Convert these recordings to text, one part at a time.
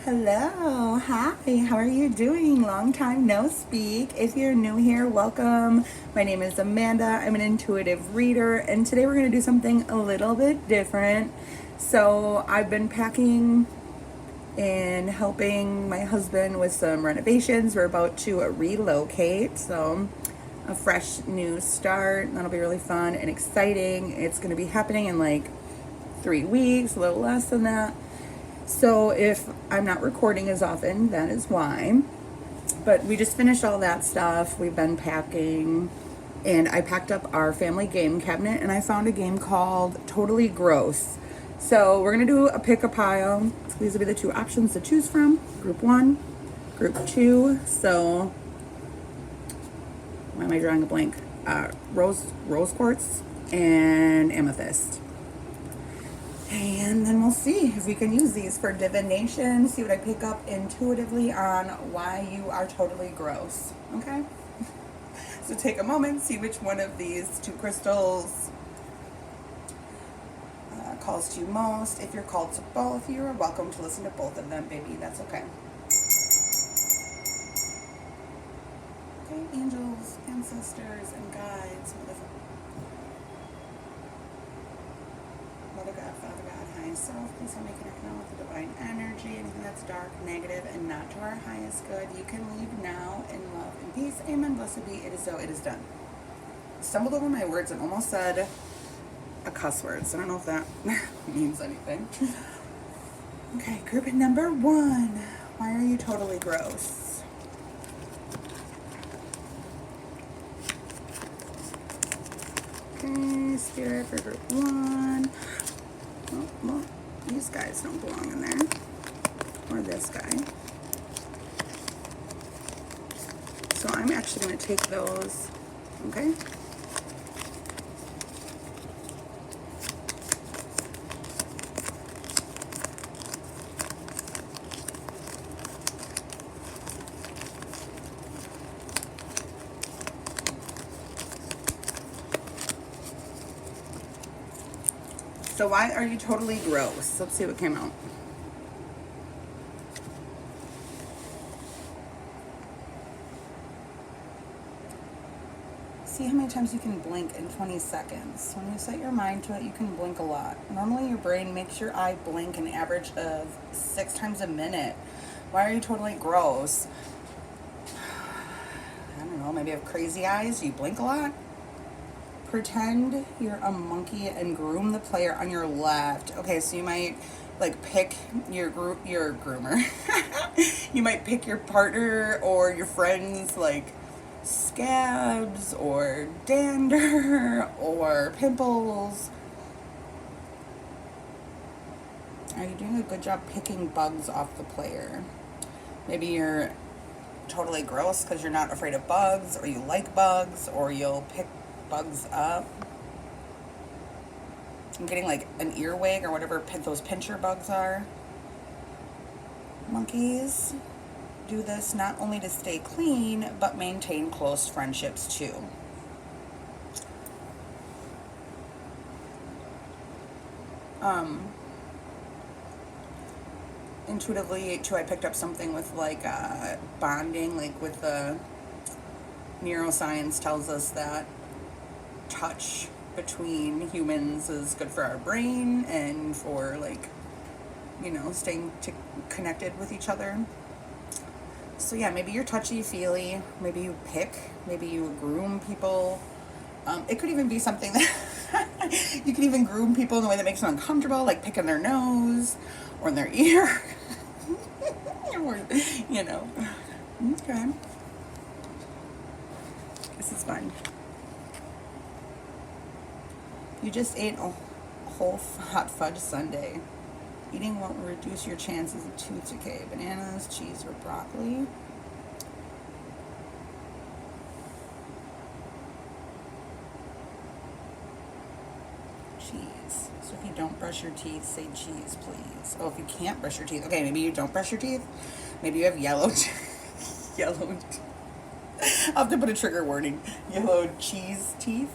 Hello, hi, how are you doing? Long time no speak. If you're new here, welcome. My name is Amanda. I'm an intuitive reader, and today we're going to do something a little bit different. So, I've been packing and helping my husband with some renovations. We're about to relocate, so a fresh new start. That'll be really fun and exciting. It's going to be happening in like 3 weeks, a little less than that. So if I'm not recording as often, that is why. But we just finished all that stuff. We've been packing, and I packed up our family game cabinet, and I found a game called Totally Gross. So we're gonna do a pick a pile. These will be the two options to choose from: group one, group two. So why am I drawing a blank? Rose quartz and amethyst. And then we'll see if we can use these for divination, see what I pick up intuitively on why you are totally gross. Okay? So take a moment, see which one of these two crystals calls to you most. If you're called to both, you're welcome to listen to both of them, baby. That's okay. Okay, angels, ancestors, and guides. Mother God, Father God, highest self, please help me connect now with the divine energy. Anything that's dark, negative, and not to our highest good, you can leave now in love and peace. Amen. Blessed be. It is so. It is done. Stumbled over my words and almost said a cuss word. So I don't know if that means anything. Okay, group number one. Why are you totally gross? Okay, spirit for group one. Oh, well, these guys don't belong in there. Or this guy. So I'm actually going to take those, okay? So why are you totally gross? Let's see what came out. See how many times you can blink in 20 seconds. When you set your mind to it, you can blink a lot. Normally your brain makes your eye blink an average of 6 times a minute. Why are you totally gross? I don't know, maybe you have crazy eyes, you blink a lot? Pretend you're a monkey and groom the player on your left. Okay, so you might like pick your groomer. You might pick your partner or your friends like scabs or dander or pimples. Are you doing a good job picking bugs off the player? Maybe you're totally gross because you're not afraid of bugs, or you like bugs, or you'll pick bugs up. I'm getting like an earwig or whatever those pincher bugs are. Monkeys do this not only to stay clean, but maintain close friendships too. Intuitively too, I picked up something with like bonding, like with the neuroscience tells us that touch between humans is good for our brain and for like, staying connected with each other. So yeah, maybe you're touchy-feely, maybe you pick, maybe you groom people. It could even be something that you can even groom people in a way that makes them uncomfortable, like picking their nose or in their ear. Or, Okay. This is fun. You just ate a whole hot fudge sundae. Eating won't reduce your chances of tooth decay. Bananas, cheese, or broccoli. Cheese. So if you don't brush your teeth, say cheese, please. Oh, if you can't brush your teeth. Okay, maybe you don't brush your teeth. Maybe you have yellow I'll have to put a trigger warning. Yellow cheese teeth.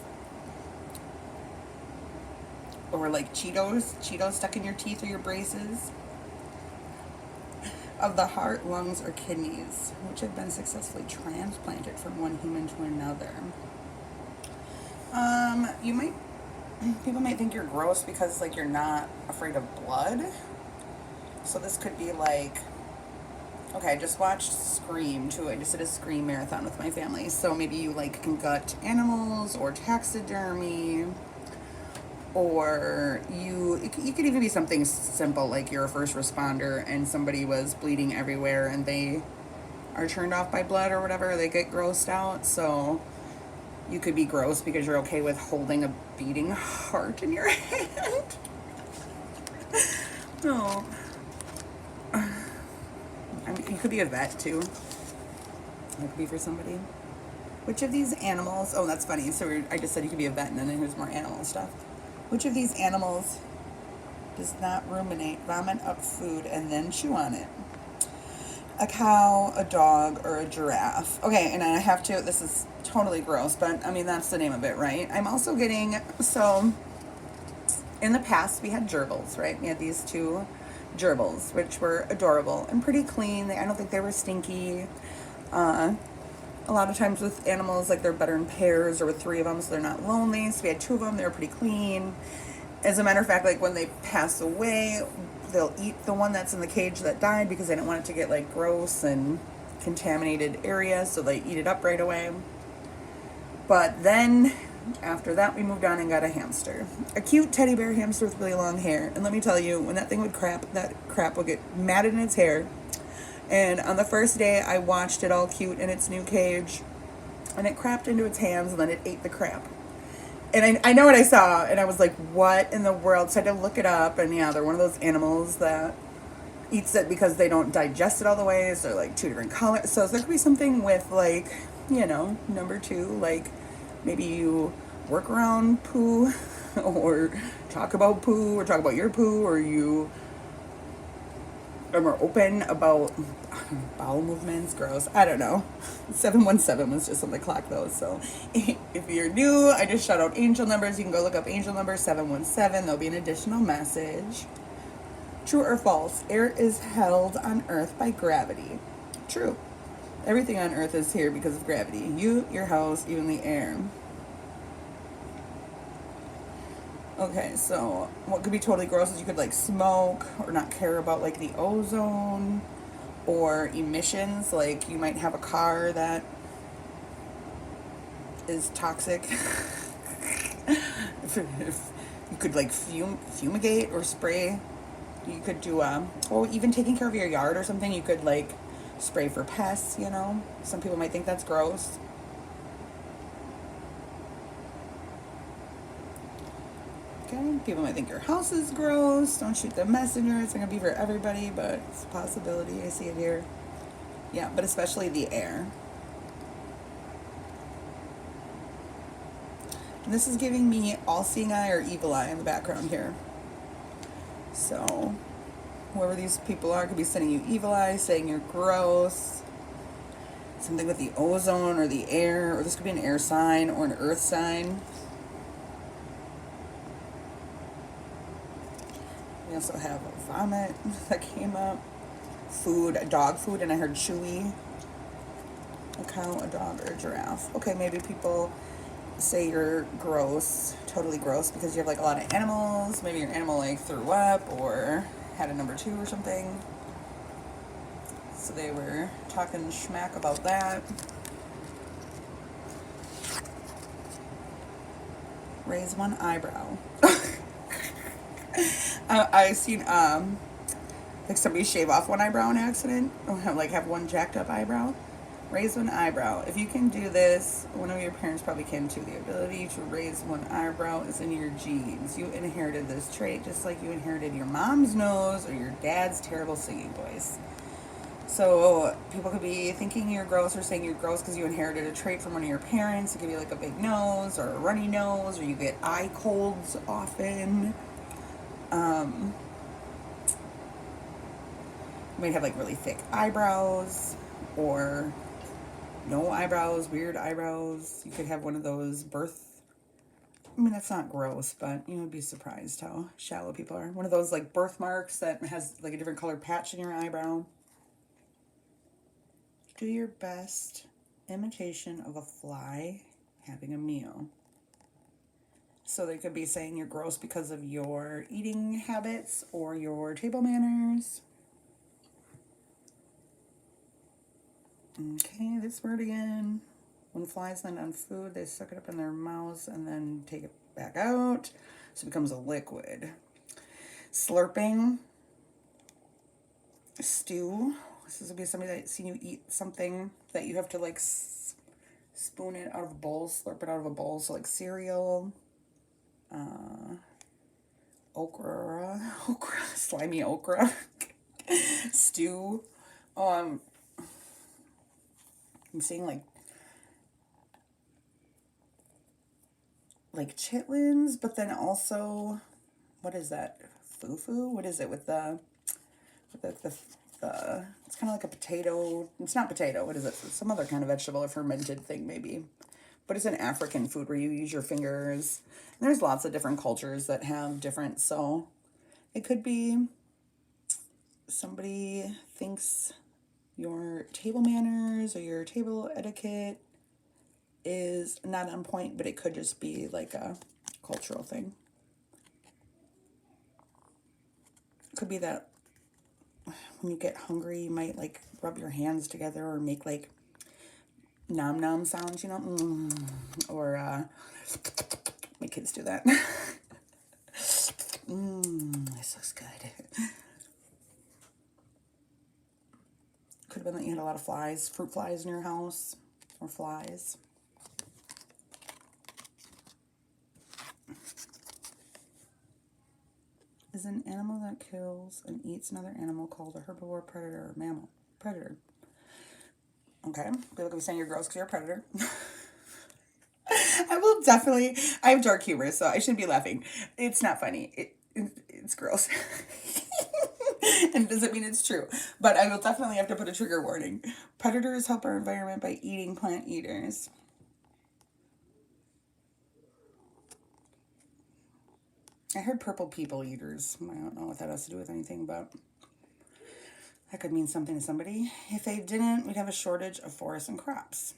Or like Cheetos stuck in your teeth or your braces. of the heart, lungs, or kidneys, which have been successfully transplanted from one human to another. You might, people might think you're gross because like you're not afraid of blood. So this could be like, okay, I just watched Scream too. I just did a Scream marathon with my family. So maybe you like can gut animals or taxidermy, or you could even be something simple like you're a first responder and somebody was bleeding everywhere and they are turned off by blood or whatever. They get grossed out. So you could be gross because you're okay with holding a beating heart in your hand. No. I mean, you could be a vet too. That could be for somebody. Which of these animals? Oh, that's funny. So I just said you could be a vet, and then here's more animal stuff. Which of these animals does not ruminate, vomit up food, and then chew on it? A cow, a dog, or a giraffe? Okay, and I have to. This is totally gross, but I mean that's the name of it, right? I'm also getting so. In the past, we had gerbils, right? We had these two gerbils, which were adorable and pretty clean. I don't think they were stinky. Uh, a lot of times with animals, like they're better in pairs or with three of them, so they're not lonely. So we had two of them. They were pretty clean. As a matter of fact, like when they pass away, they'll eat the one that's in the cage that died because they don't want it to get like gross and contaminated area, so they eat it up right away. But then after that, we moved on and got a hamster. A cute teddy bear hamster with really long hair. And let me tell you, when that thing would crap, that crap would get matted in its hair. And on the first day, I watched it all cute in its new cage. And it crapped into its hands and then it ate the crap. And I know what I saw. And I was like, what in the world? So I had to look it up. And yeah, they're one of those animals that eats it because they don't digest it all the way. So they're like two different colors. So there could be something with like, number two, like maybe you work around poo or talk about poo or talk about your poo, or you are more open about bowel movements. Gross. I don't know. 717 was just on the clock though. So if you're new, I just shout out angel numbers. You can go look up angel number 717. There'll be an additional message. True or false? Air is held on Earth by gravity. True. Everything on Earth is here because of gravity. You, your house, even the air. Okay, so what could be totally gross is you could like smoke or not care about like the ozone or emissions. Like you might have a car that is toxic. if you could like fumigate or spray. You could do even taking care of your yard or something. You could like spray for pests. Some people might think that's gross. Okay, people might think your house is gross. Don't shoot the messenger. It's not gonna be for everybody, but it's a possibility. I see it here. Yeah, but especially the air. And this is giving me all-seeing eye or evil eye in the background here. So whoever these people are could be sending you evil eye, saying you're gross. Something with the ozone or the air, or this could be an air sign or an earth sign. We also have vomit that came up. Food, dog food, and I heard chewy. A cow, a dog, or a giraffe. Okay, maybe people say you're gross, totally gross, because you have like a lot of animals. Maybe your animal like threw up or had a number two or something. So they were talking schmack about that. Raise one eyebrow. I seen like somebody shave off one eyebrow in accident, or have one jacked up eyebrow. Raise one eyebrow. If you can do this, one of your parents probably can too. The ability to raise one eyebrow is in your genes. You inherited this trait just like you inherited your mom's nose or your dad's terrible singing voice. So people could be thinking you're gross or saying you're gross because you inherited a trait from one of your parents. It could be like a big nose or a runny nose, or you get eye colds often. You might have like really thick eyebrows or no eyebrows, weird eyebrows. You could have one of those that's not gross, but you'd be surprised how shallow people are. One of those like birthmarks that has like a different colored patch in your eyebrow. Do your best imitation of a fly having a meal. So they could be saying you're gross because of your eating habits or your table manners. Okay, this word again. When flies land on food, they suck it up in their mouths and then take it back out. So it becomes a liquid. Slurping. Stew. This would be somebody that's seen you eat something that you have to like spoon it out of a bowl, slurp it out of a bowl. So like cereal. Okra, slimy okra, stew. I'm seeing like chitlins, but then also, what is that? Fufu? What is it with the it's kind of like a potato. It's not potato. What is it? It's some other kind of vegetable or fermented thing maybe. But it's an African food where you use your fingers. And there's lots of different cultures that have different, so it could be somebody thinks your table manners or your table etiquette is not on point, but it could just be like a cultural thing. It could be that when you get hungry, you might like rub your hands together or make like nom nom sounds, you know, or my kids do that. This looks good. Could have been that you had a lot of flies, fruit flies in your house, or flies. Is an animal that kills and eats another animal called a herbivore, predator, or mammal? Predator. Okay, people could be saying you're gross because you're a predator. I have dark humor, so I shouldn't be laughing. It's not funny. It's gross. And it doesn't mean it's true. But I will definitely have to put a trigger warning. Predators help our environment by eating plant eaters. I heard purple people eaters. I don't know what that has to do with anything, but that could mean something to somebody. If they didn't, we'd have a shortage of forests and crops.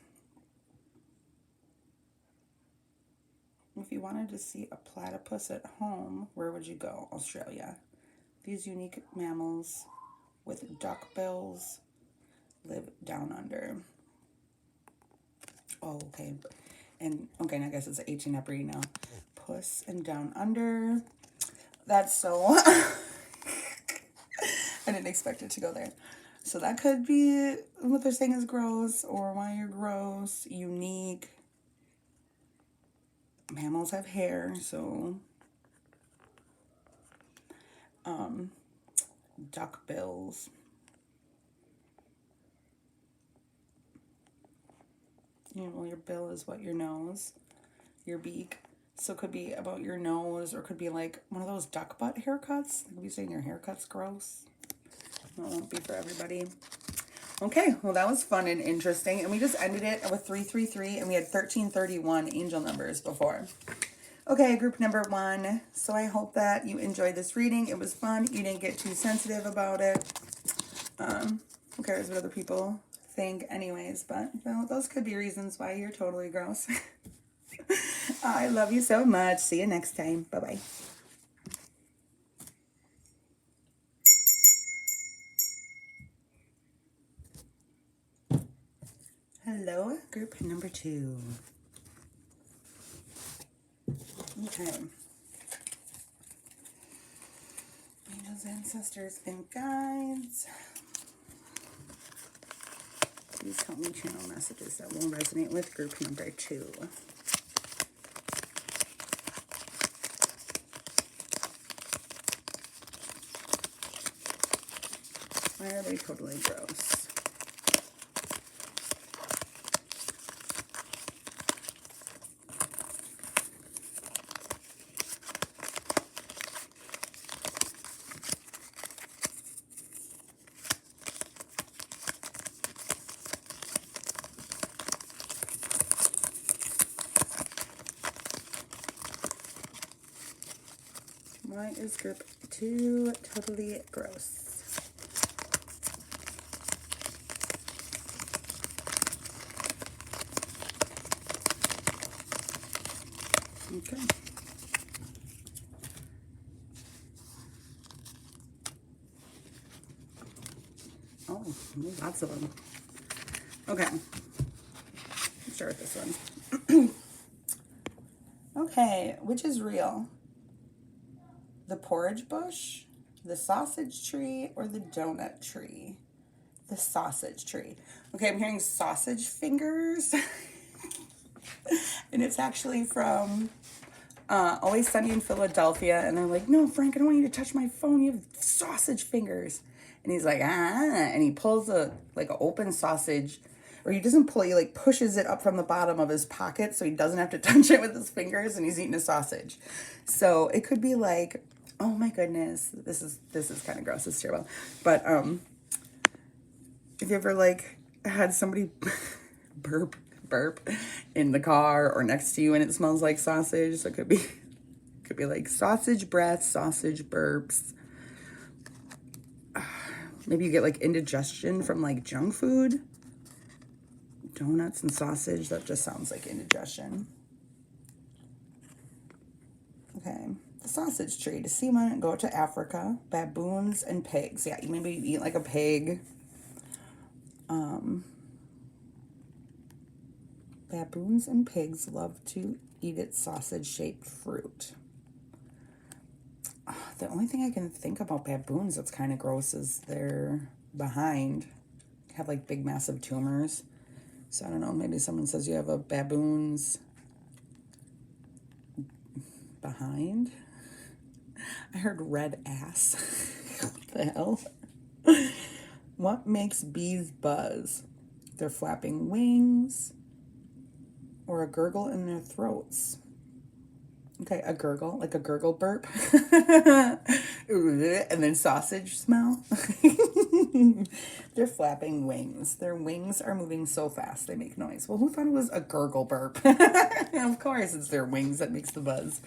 If you wanted to see a platypus at home, where would you go? Australia. These unique mammals with duck bills live down under. Oh, okay. And, okay, I guess it's 18 up reading now. Puss and down under. That's so... I didn't expect it to go there. So that could be what they're saying is gross, or why you're gross, unique. Mammals have hair, so... duck bills. You know, your bill is what? Your nose, your beak. So it could be about your nose, or it could be like one of those duck butt haircuts. They could be saying your haircut's gross. That won't be for everybody. Okay, well that was fun and interesting. And we just ended it with 333, and we had 1331 angel numbers before. Okay, group number 1. So I hope that you enjoyed this reading. It was fun. You didn't get too sensitive about it. Who cares what other people think anyways, but well, those could be reasons why you're totally gross. I love you so much. See you next time. Bye-bye. Hello, group number 2. Okay. Angels, ancestors, and guides. Please help me channel messages that will resonate with group number 2. Why are they totally gross? Why is group 2 totally gross? Okay. Oh, lots of them. Okay. Let's start with this one. Okay, which is real? The porridge bush, the sausage tree, or the donut tree? The sausage tree. Okay, I'm hearing sausage fingers. And it's actually from Always Sunny in Philadelphia. And they're like, no, Frank, I don't want you to touch my phone. You have sausage fingers. And he's like, and he pulls an open sausage, or he doesn't pull, he like pushes it up from the bottom of his pocket so he doesn't have to touch it with his fingers, and he's eating a sausage. So it could be like, oh my goodness, this is kind of gross, it's terrible. But if you ever like had somebody burp in the car or next to you and it smells like sausage, so it could be like sausage breath, sausage burps. Maybe you get like indigestion from like junk food. Donuts and sausage, that just sounds like indigestion. Okay, the sausage tree. To see one, go to Africa. Baboons and pigs. Yeah, maybe you eat like a pig. Baboons and pigs love to eat its sausage-shaped fruit. The only thing I can think about baboons that's kind of gross is their behind. Have like big, massive tumors. So I don't know, maybe someone says you have a baboon's behind. I heard red ass. What the hell? What makes bees buzz? Their flapping wings or a gurgle in their throats? Okay, a gurgle, like a gurgle burp. And then sausage smell. They're flapping wings. Their wings are moving so fast they make noise. Well, who thought it was a gurgle burp? Of course, it's their wings that makes the buzz.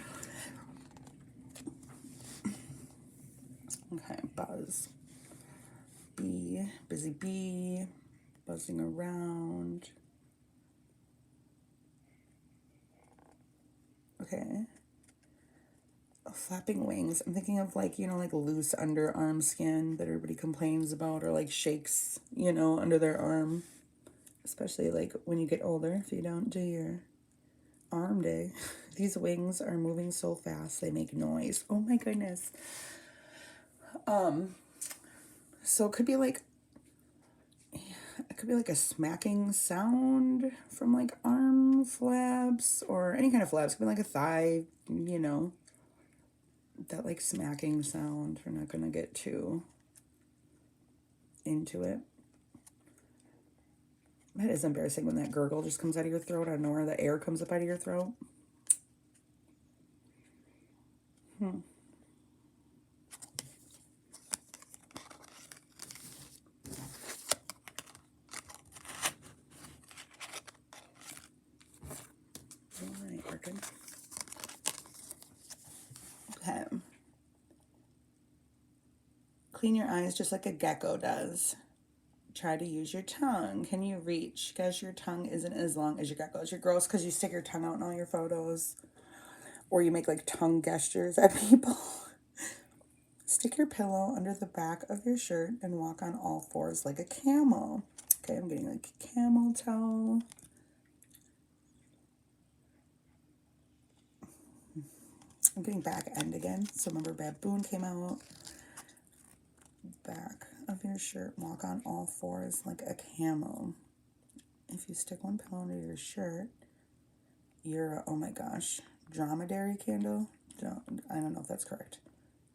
Okay, buzz. Bee, busy bee, buzzing around. Okay. Flapping wings. I'm thinking of like, like loose underarm skin that everybody complains about, or like shakes, under their arm. Especially like when you get older, if you don't do your arm day. These wings are moving so fast they make noise. Oh my goodness. So it could be like a smacking sound from like arm flabs or any kind of flabs. It could be like a thigh, that like smacking sound. We're not gonna get too into it. That is embarrassing when that gurgle just comes out of your throat. I don't know where the air comes up out of your throat. All right, working. Okay. Clean your eyes just like a gecko does. Try to use your tongue. Can you reach? Guys, your tongue isn't as long as your gecko's. You're gross because you stick your tongue out in all your photos. Or you make like tongue gestures at people. Stick your pillow under the back of your shirt and walk on all fours like a camel. Okay, I'm getting like camel toe. I'm getting back end again. So remember, baboon came out. Back of your shirt, walk on all fours like a camel. If you stick one pillow under your shirt, you're, oh my gosh, dromedary candle? I don't know if that's correct.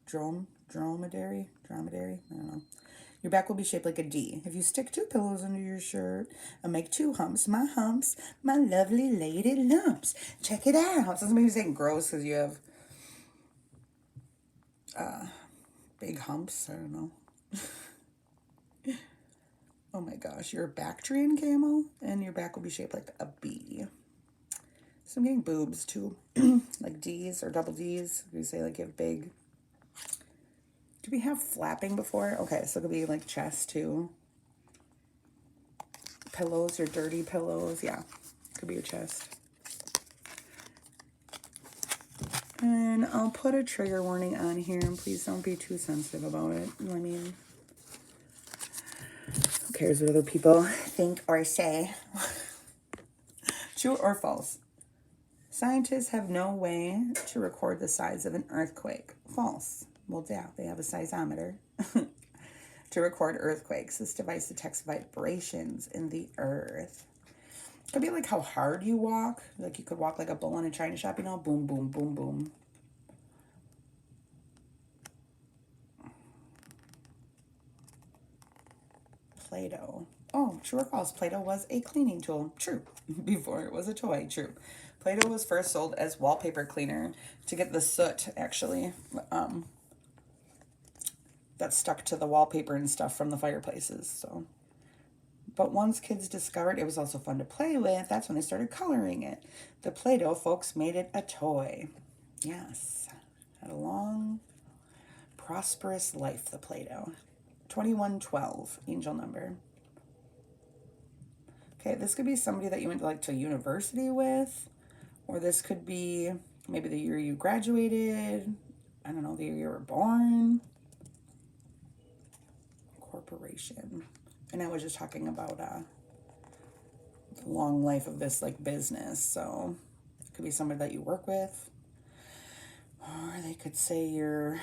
Dromedary? I don't know. Your back will be shaped like a D. If you stick two pillows under your shirt and make two humps, my lovely lady lumps. Check it out. So somebody's saying gross because you have big humps. I don't know. Oh my gosh, you're a Bactrian camel, and your back will be shaped like a B. So I'm getting boobs too, like D's or double D's. We say like you have big. Do we have flapping before? Okay, so it could be like chest too. Pillows or dirty pillows, yeah, could be your chest. And I'll put a trigger warning on here, and please don't be too sensitive about it. I mean, who cares what other people think or say? True or false? Scientists have no way to record the size of an earthquake. False. Well, yeah, they have a seismometer to record earthquakes. This device detects vibrations in the earth. It could be like how hard you walk. Like you could walk like a bull in a china shop, you know? Boom, boom, boom, boom. Play-Doh. Oh, true or false? Play-Doh was a cleaning tool. True. Before it was a toy. True. Play-Doh was first sold as wallpaper cleaner to get the soot, actually, that stuck to the wallpaper and stuff from the fireplaces. So, but once kids discovered it was also fun to play with, that's when they started coloring it. The Play-Doh folks made it a toy. Yes. Had a long, prosperous life, the Play-Doh. 2112, angel number. Okay, this could be somebody that you went like to university with, or this could be maybe the year you graduated. I don't know, the year you were born. Corporation. And I was just talking about the long life of this like business. So it could be somebody that you work with, or they could say your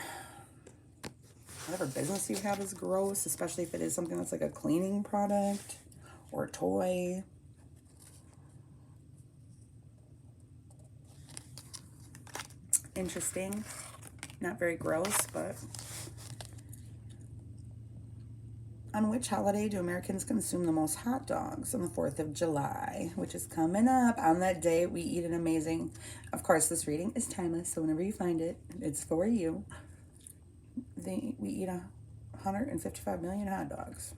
whatever business you have is gross, especially if it is something that's like a cleaning product or a toy. Interesting. Not very gross, but on which holiday do Americans consume the most hot dogs? On the 4th of July, which is coming up. On that day, we eat an amazing, of course, this reading is timeless, so whenever you find it, it's for you. We eat 155 million hot dogs.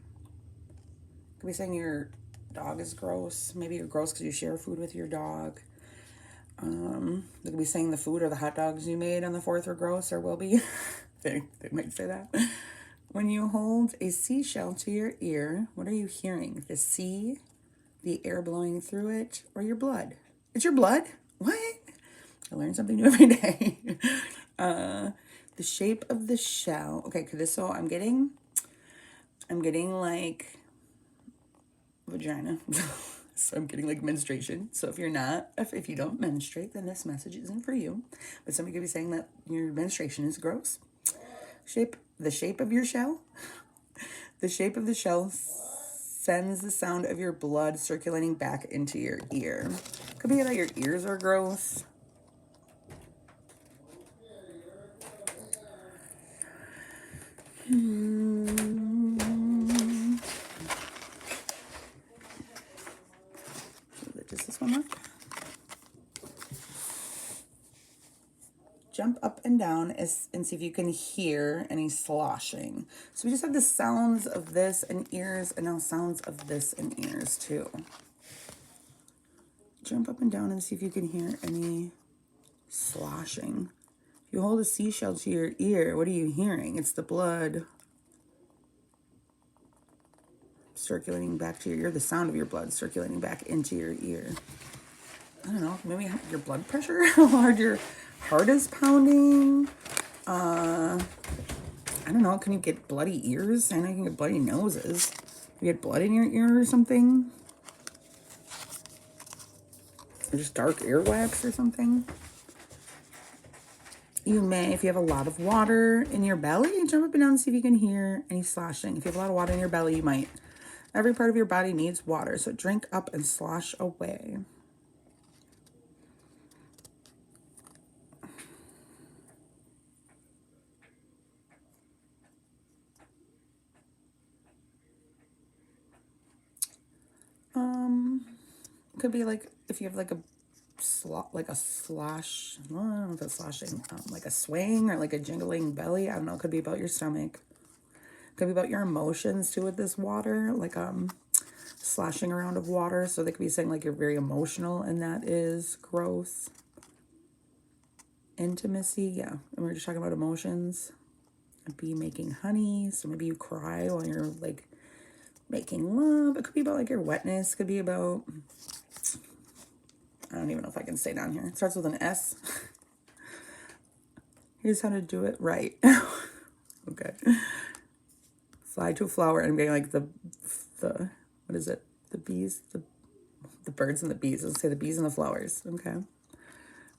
Could be saying your dog is gross. Maybe you're gross because you share food with your dog. They could be saying the food or the hot dogs you made on the 4th are gross, or will be. they might say that. When you hold a seashell to your ear, what are you hearing? The sea, the air blowing through it, or your blood? It's your blood? What? I learn something new every day. The shape of the shell. Okay, so I'm getting like vagina. So I'm getting like menstruation. So if you don't menstruate, then this message isn't for you. But somebody could be saying that your menstruation is gross. The shape of your shell. The shape of the shell sends the sound of your blood circulating back into your ear. Could be that your ears are gross. Just this one left. Jump up and down and see if you can hear any sloshing. So we just have the sounds of this and ears, and now sounds of this and ears too. Jump up and down and see if you can hear any sloshing. If you hold a seashell to your ear, what are you hearing? It's the blood circulating back to your ear, the sound of your blood circulating back into your ear. I don't know, maybe your blood pressure, how hard your heart is pounding. I don't know, can you get bloody ears? I know you can get bloody noses. You get blood in your ear or something? Or just dark earwax or something? You may, if you have a lot of water in your belly, jump up and down and see if you can hear any sloshing. If you have a lot of water in your belly, you might. Every part of your body needs water, so drink up and slosh away. Could be like if you have like a slosh. I don't know if it's sloshing. Like a swaying or like a jingling belly. I don't know. It could be about your stomach. Could be about your emotions too with this water, like sloshing around of water. So they could be saying like you're very emotional, and that is gross. Intimacy, yeah. And we were just talking about emotions. Be making honey, so maybe you cry while you're like making love. It could be about like your wetness. It could be about, I don't even know if I can say down here. It starts with an S. Here's how to do it right. Okay. Fly to a flower, and I'm getting like the what is it? The bees, the birds and the bees. Let's say the bees and the flowers. Okay.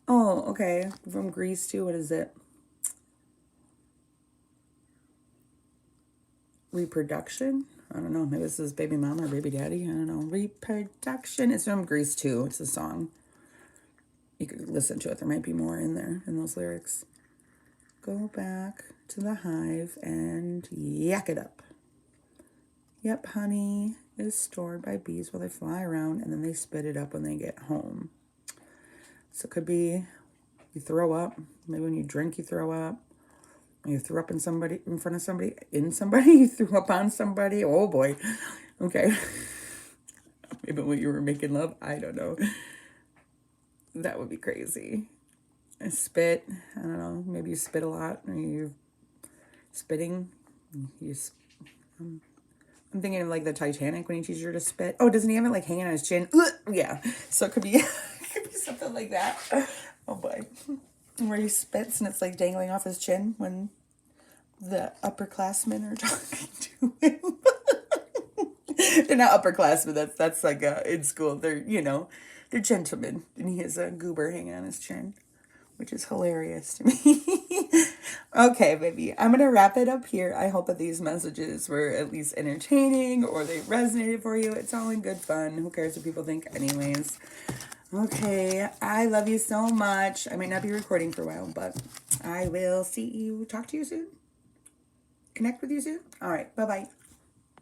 Oh, okay. From Greece too. What is it? Reproduction? I don't know. Maybe this is baby mama or baby daddy. I don't know. Reproduction. It's from Greece too. It's a song. You could listen to it. There might be more in there in those lyrics. Go back to the hive and yak it up. Yep, honey is stored by bees while they fly around, and then they spit it up when they get home. So it could be you throw up. Maybe when you drink, you throw up. You threw up in somebody, in front of somebody, in somebody. You threw up on somebody. Oh boy. Okay. Maybe when you were making love. I don't know. That would be crazy. Spit. I don't know. Maybe you spit a lot, or you're spitting. I'm thinking of like the Titanic when he teaches her to spit. Oh, doesn't he have it like hanging on his chin? Yeah. So it could be, it could be something like that. Oh boy. Where he spits and it's like dangling off his chin when the upperclassmen are talking to him. They're not upperclassmen. That's like in school. They're, they're gentlemen. And he has a goober hanging on his chin, which is hilarious to me. Okay, baby, I'm going to wrap it up here. I hope that these messages were at least entertaining or they resonated for you. It's all in good fun. Who cares what people think anyways? Okay, I love you so much. I might not be recording for a while, but I will talk to you soon. Connect with you soon. All right, bye-bye.